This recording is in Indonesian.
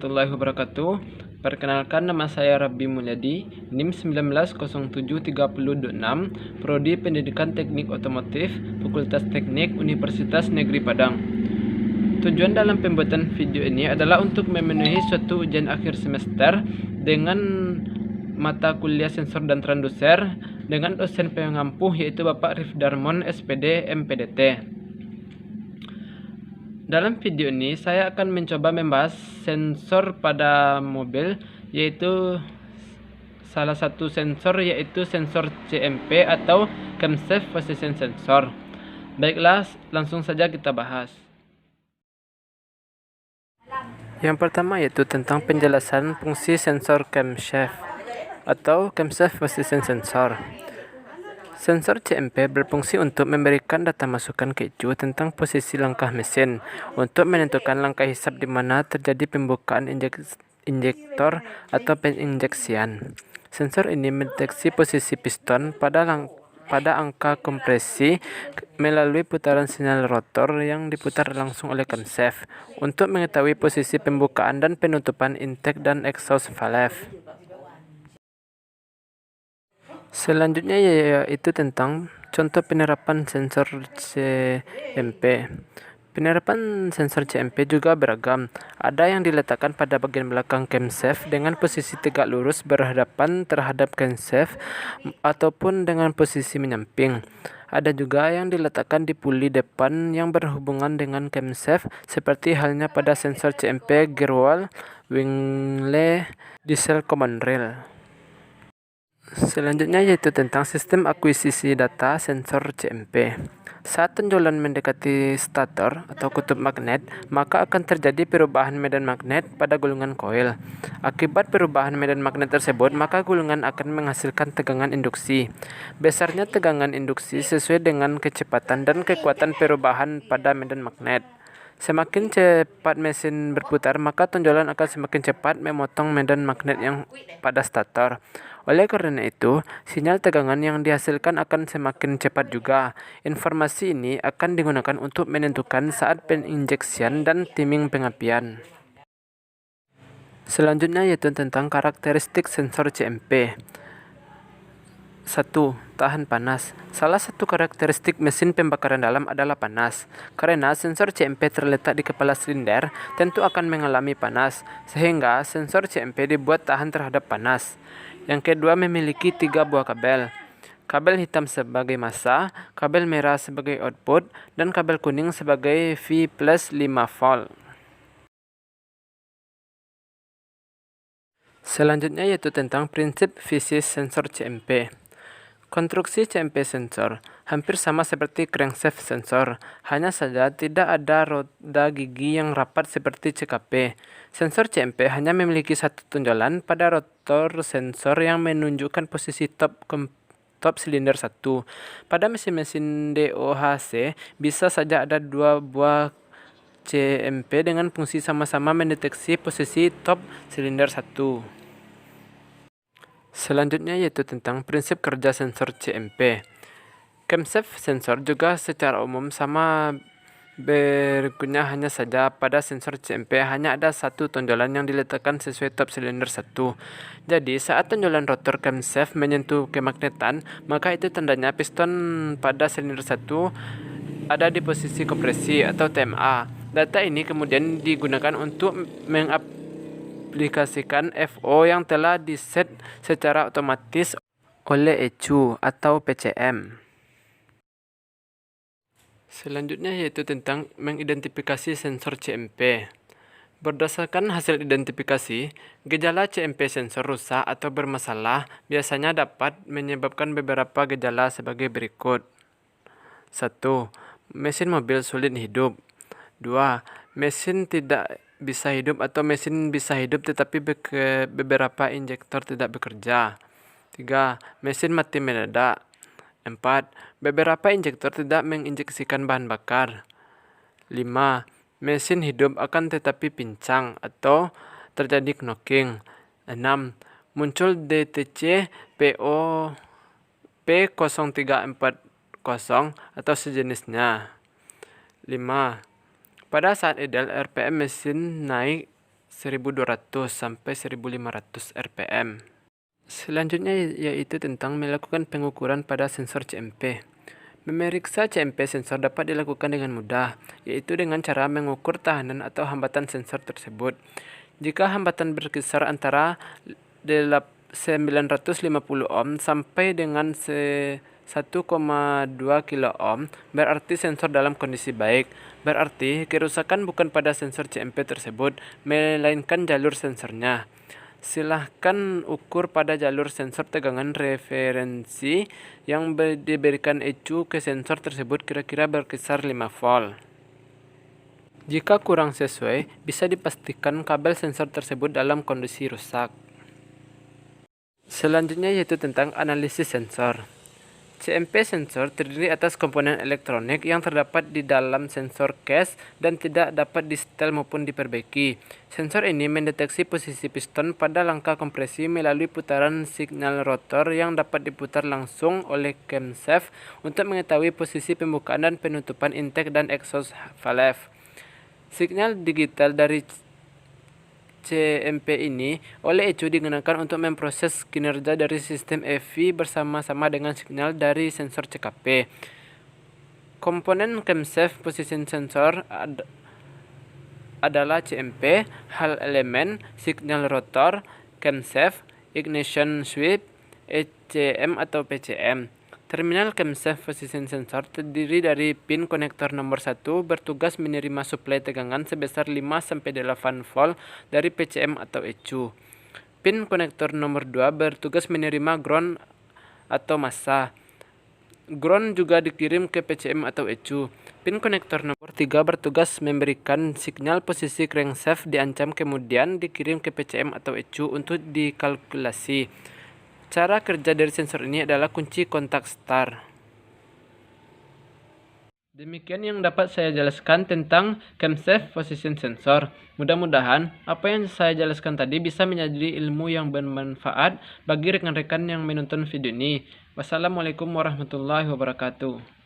warahmatullahi wabarakatuh. Perkenalkan, nama saya Rabbi Mulyadi, NIM 19073026, Prodi Pendidikan Teknik Otomotif, Fakultas Teknik Universitas Negeri Padang. Tujuan dalam pembuatan video ini adalah untuk memenuhi suatu ujian akhir semester dengan mata kuliah sensor dan transducer dengan dosen pengampu yaitu Bapak Rif Darmon SPD MPDT. Dalam video ini saya akan mencoba membahas sensor pada mobil, yaitu salah satu sensor yaitu sensor CMP atau Camshaft Position Sensor. Baiklah, langsung saja kita bahas. Yang pertama yaitu tentang penjelasan fungsi sensor camshaft atau Camshaft Position Sensor. Sensor CMP berfungsi untuk memberikan data masukan ke ECU tentang posisi langkah mesin untuk menentukan langkah hisap di mana terjadi pembukaan injektor atau penginjeksian. Sensor ini mendeteksi posisi piston pada angka kompresi melalui putaran sinyal rotor yang diputar langsung oleh camshaft untuk mengetahui posisi pembukaan dan penutupan intake dan exhaust valve. Selanjutnya yaitu tentang contoh penerapan sensor CMP. Penerapan sensor CMP juga beragam. Ada yang diletakkan pada bagian belakang camshaft dengan posisi tegak lurus berhadapan terhadap camshaft ataupun dengan posisi menyamping. Ada juga yang diletakkan di puli depan yang berhubungan dengan camshaft seperti halnya pada sensor CMP Gearwall, Wingley, Diesel Command Rail. Selanjutnya yaitu tentang sistem akuisisi data sensor CMP. Saat tonjolan mendekati stator atau kutub magnet, maka akan terjadi perubahan medan magnet pada gulungan koil. Akibat perubahan medan magnet tersebut, maka gulungan akan menghasilkan tegangan induksi. Besarnya tegangan induksi sesuai dengan kecepatan dan kekuatan perubahan pada medan magnet. Semakin cepat mesin berputar, maka tonjolan akan semakin cepat memotong medan magnet yang pada stator. Oleh karena itu, sinyal tegangan yang dihasilkan akan semakin cepat juga. Informasi ini akan digunakan untuk menentukan saat penginjeksian dan timing pengapian. Selanjutnya yaitu tentang karakteristik sensor CMP. 1. Tahan panas. Salah satu karakteristik mesin pembakaran dalam adalah panas. Karena sensor CMP terletak di kepala silinder, tentu akan mengalami panas, sehingga sensor CMP dibuat tahan terhadap panas. Yang kedua, memiliki 3 buah kabel. Kabel hitam sebagai massa, kabel merah sebagai output, dan kabel kuning sebagai V plus 5 volt. Selanjutnya yaitu tentang prinsip fisis sensor CMP. Konstruksi CMP sensor hampir sama seperti crankshaft sensor, hanya saja tidak ada roda gigi yang rapat seperti CKP. Sensor CMP hanya memiliki satu tonjolan pada rotor sensor yang menunjukkan posisi top silinder 1. Pada mesin-mesin DOHC bisa saja ada 2 buah CMP dengan fungsi sama-sama mendeteksi posisi top silinder 1. Selanjutnya yaitu tentang prinsip kerja sensor CMP. Camshaft sensor juga secara umum sama berguna, hanya saja pada sensor CMP hanya ada satu tonjolan yang diletakkan sesuai top silinder 1. Jadi saat tonjolan rotor camshaft menyentuh kemagnetan, maka itu tandanya piston pada silinder 1 ada di posisi kompresi atau TMA. Data ini kemudian digunakan untuk aplikasikan FO yang telah diset secara otomatis oleh ECU atau PCM. Selanjutnya yaitu tentang mengidentifikasi sensor CMP. Berdasarkan hasil identifikasi, gejala CMP sensor rusak atau bermasalah biasanya dapat menyebabkan beberapa gejala sebagai berikut. 1. Mesin mobil sulit hidup. 2. Mesin tidak bisa hidup atau mesin bisa hidup tetapi beberapa injektor tidak bekerja. 3. Mesin mati mendadak. 4. Beberapa injektor tidak menginjeksikan bahan bakar. 5. Mesin hidup akan tetapi pincang atau terjadi knocking. 6. Muncul DTC PO P0340 atau sejenisnya. 5. Pada saat idle RPM mesin naik 1200 sampai 1500 rpm. Selanjutnya yaitu tentang melakukan pengukuran pada sensor CMP. Memeriksa CMP sensor dapat dilakukan dengan mudah, yaitu dengan cara mengukur tahanan atau hambatan sensor tersebut. Jika hambatan berkisar antara 950 ohm sampai dengan 1,2 kilo ohm, berarti sensor dalam kondisi baik. Berarti kerusakan bukan pada sensor CMP tersebut, melainkan jalur sensornya. Silahkan ukur pada jalur sensor tegangan referensi yang diberikan ECU ke sensor tersebut kira-kira berkisar 5 volt. Jika kurang sesuai, bisa dipastikan kabel sensor tersebut dalam kondisi rusak. Selanjutnya yaitu tentang analisis sensor. CMP sensor terdiri atas komponen elektronik yang terdapat di dalam sensor case dan tidak dapat disetel maupun diperbaiki. Sensor ini mendeteksi posisi piston pada langkah kompresi melalui putaran signal rotor yang dapat diputar langsung oleh camshaft untuk mengetahui posisi pembukaan dan penutupan intake dan exhaust valve. Signal digital dari CMP ini oleh ECU digunakan untuk memproses kinerja dari sistem EV bersama-sama dengan signal dari sensor CKP. Komponen camshaft position sensor adalah CMP, hal elemen, signal rotor, camshaft, ignition switch, ECM atau PCM. Terminal camshaft position sensor terdiri dari pin konektor nomor 1 bertugas menerima suplai tegangan sebesar 5-8 volt dari PCM atau ECU. Pin konektor nomor 2 bertugas menerima ground atau massa. Ground juga dikirim ke PCM atau ECU. Pin konektor nomor 3 bertugas memberikan sinyal posisi crankshaft diancam kemudian dikirim ke PCM atau ECU untuk dikalkulasi. Cara kerja dari sensor ini adalah kunci kontak start. Demikian yang dapat saya jelaskan tentang camshaft position sensor. Mudah-mudahan apa yang saya jelaskan tadi bisa menjadi ilmu yang bermanfaat bagi rekan-rekan yang menonton video ini. Wassalamualaikum warahmatullahi wabarakatuh.